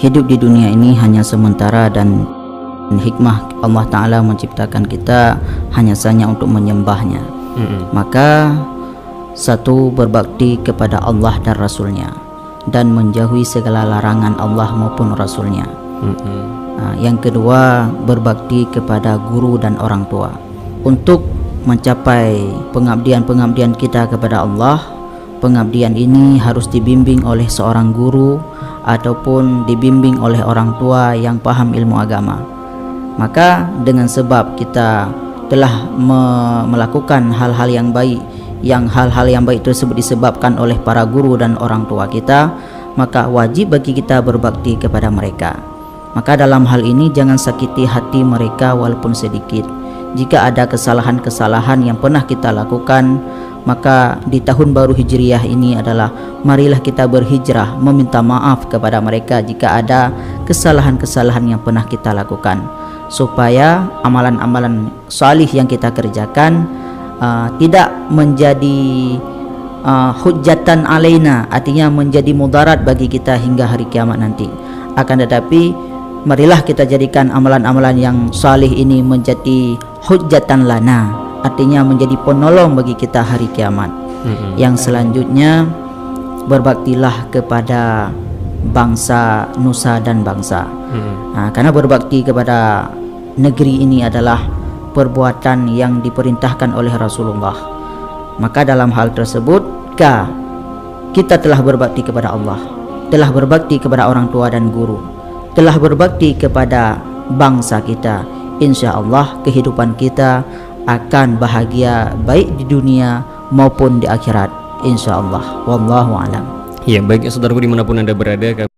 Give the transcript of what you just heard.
hidup di dunia ini hanya sementara dan hikmah Allah Ta'ala menciptakan kita hanya saja untuk menyembahnya. Maka satu, berbakti kepada Allah dan Rasulnya, dan menjauhi segala larangan Allah maupun Rasulnya. Yang kedua, berbakti kepada guru dan orang tua. Untuk mencapai pengabdian-pengabdian kita kepada Allah, pengabdian ini harus dibimbing oleh seorang guru ataupun dibimbing oleh orang tua yang paham ilmu agama. Maka dengan sebab kita telah melakukan hal-hal yang baik, yang hal-hal yang baik tersebut disebabkan oleh para guru dan orang tua kita, maka wajib bagi kita berbakti kepada mereka. Maka dalam hal ini jangan sakiti hati mereka walaupun sedikit. Jika ada kesalahan-kesalahan yang pernah kita lakukan, maka di tahun baru Hijriyah ini adalah marilah kita berhijrah meminta maaf kepada mereka jika ada kesalahan-kesalahan yang pernah kita lakukan, supaya amalan-amalan salih yang kita kerjakan tidak menjadi hujjatan alaina, artinya menjadi mudarat bagi kita hingga hari kiamat nanti. Akan tetapi marilah kita jadikan amalan-amalan yang salih ini menjadi hujjatan lana, artinya menjadi penolong bagi kita hari kiamat. Yang selanjutnya, berbaktilah kepada bangsa, nusa dan bangsa. Karena berbakti kepada negeri ini adalah perbuatan yang diperintahkan oleh Rasulullah. Maka dalam hal tersebut, kita telah berbakti kepada Allah, telah berbakti kepada orang tua dan guru, telah berbakti kepada bangsa kita, insya Allah kehidupan kita akan bahagia baik di dunia maupun di akhirat, insya Allah. Wallahu a'lam. Ya, baik saudaraku dimanapun Anda berada.